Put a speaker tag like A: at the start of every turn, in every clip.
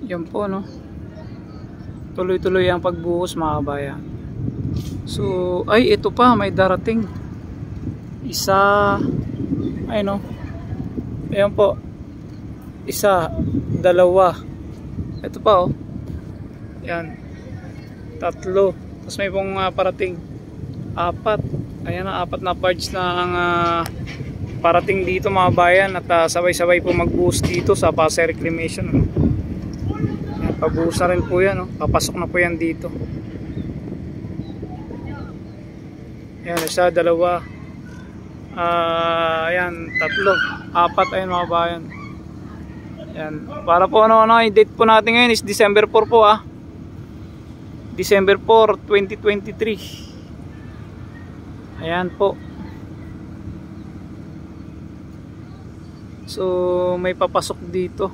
A: Yan po, no, tuloy-tuloy ang pagbuhos, mga kabayan. So ay, ito pa, may darating isa. Ay, no, ayan po, isa, dalawa, ito pa, oh, yan, tatlo, tapos may pong parating apat. Ayan na, apat na barge na ang parating dito, mga bayan, at sabay-sabay po mag-boost dito sa Pasay Reclamation, no? Pabuhos na rin po yan, no? Papasok na po yan dito. Ayan, isa, dalawa, ayan, tatlo, apat. Ayan, mga bayan. Ayan, para po ano, yung date po natin ngayon is December 4 po, December 4, 2023. Ayan po. So may papasok dito.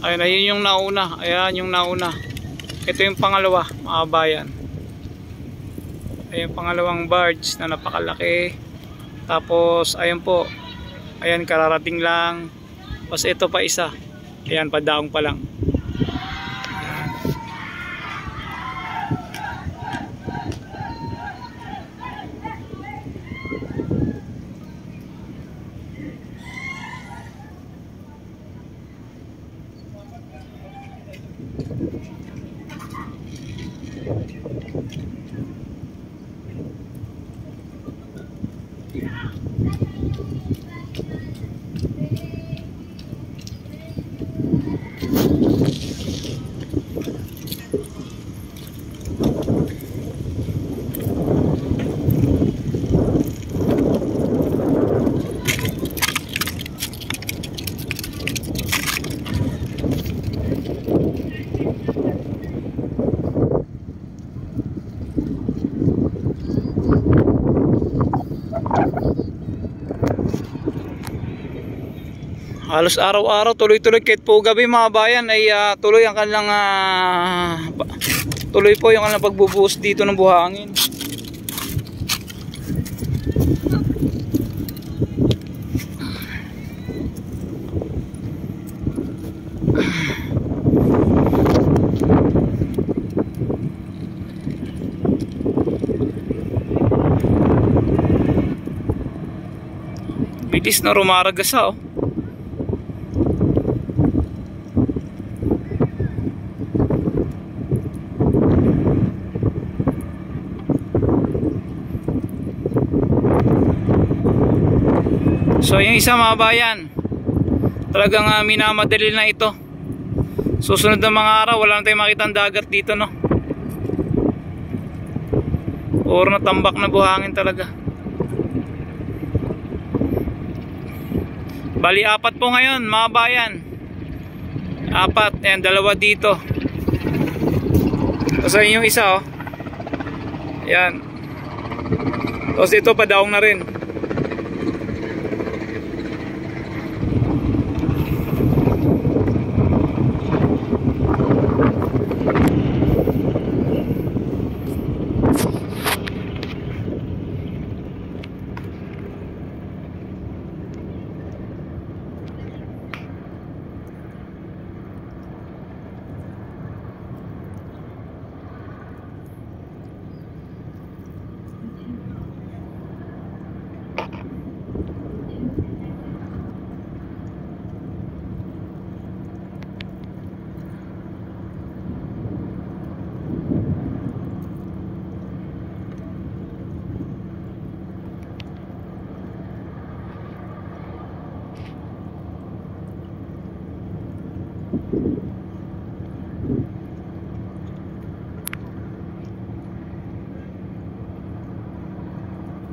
A: Ayun, ayun yung nauna. Ayan yung nauna. Ito yung pangalawa, mga bayan. Ayun, pangalawang barge na napakalaki. Tapos ayan po, ayan, kararating lang. Tapos ito pa isa, ayan, padaong pa lang. Halos araw-araw, tuloy-tuloy, kahit po gabi, mga bayan, ay tuloy ang kanilang tuloy po yung kanilang pagbubuhos dito ng buhangin. Bilis na rumaragas, oh. So yung isa, mga bayan, talagang minamadali na ito. Susunod na mga araw, wala na tayong makitang dagat dito, no? Or natambak na buhangin talaga. Bali, apat po ngayon, mga bayan. Apat, ayan, dalawa dito. So yung isa, oh, ayan. Tapos ito, padaong na rin.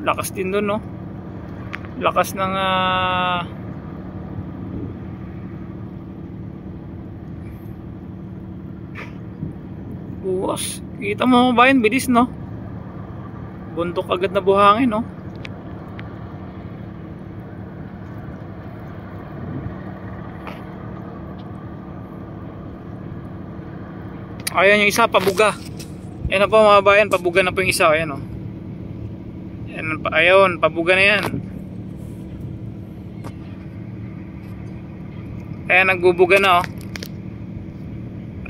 A: Lakas din dun, no? Lakas ng buwas. Kita mo ba yun? Bilis, no? Bundok agad na buhangin, no? Ayan yung isa, pabuga. Ayan na po mga bayan, pabuga na po yung isa. Ayan o. Ayun, pabuga na yan. Ayan, nagbubuga na o.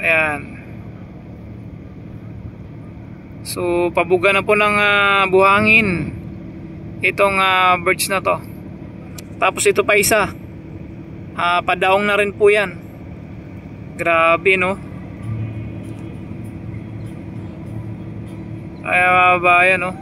A: Ayan. So pabuga na po ng buhangin itong birds na to. Tapos ito pa isa, padaong na rin po yan. Grabe no. Ayan mga bayan no.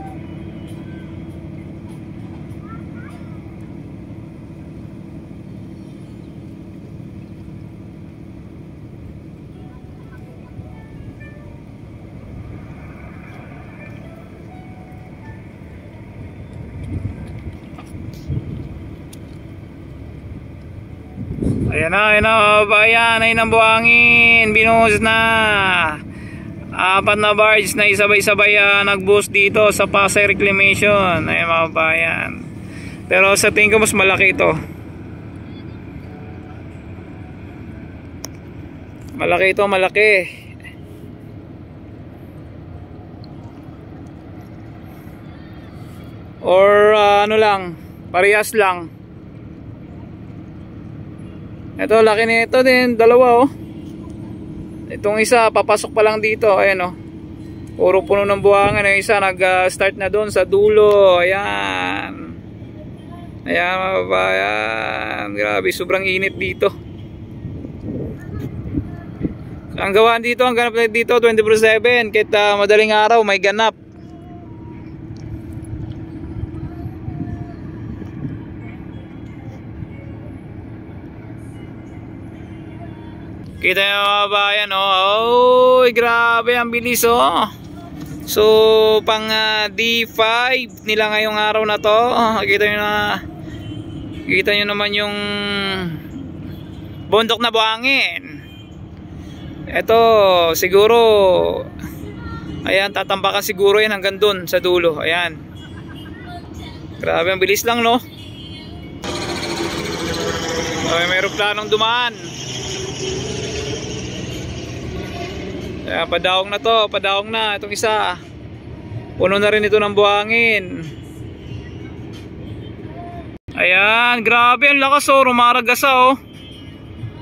A: Ayan na bayan, ayun ang buhangin, binuhos na. 4 na barge na isabay-sabay nag-boost dito sa Pasay Reclamation. Ayan mga bayan. Pero sa tingin ko mas malaki ito. Malaki ito, malaki. Or ano lang, parehas lang. Ito, laki nito din, dalawa oh. Itong isa, papasok pa lang dito, ayan oh. Puro puno ng buhangin. Yung isa, nag-start na doon sa dulo. Ayan. Ayan mga bayan. Grabe, sobrang init dito. Ang gawaan dito, ang ganap dito 24/7. Kahit madaling araw, may ganap. Kita nyo mga bayan oh. Oy, grabe ang bilis oh. So pang D5 nila ngayong araw na to. Kita nyo naman yung bundok na buhangin. Ito siguro, ayan, tatambakan siguro yan hanggang dun sa dulo. Ayan. Grabe ang bilis lang no. Okay, may aeroplanong dumaan. Ayan, padaong na to, padaong na itong isa. Puno na rin ito ng buhangin. Ayan, grabe ang lakas oh, rumaragas oh.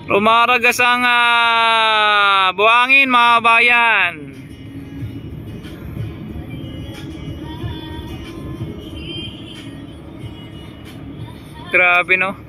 A: Rumaragas ang buhangin mga bayan. Grabe no.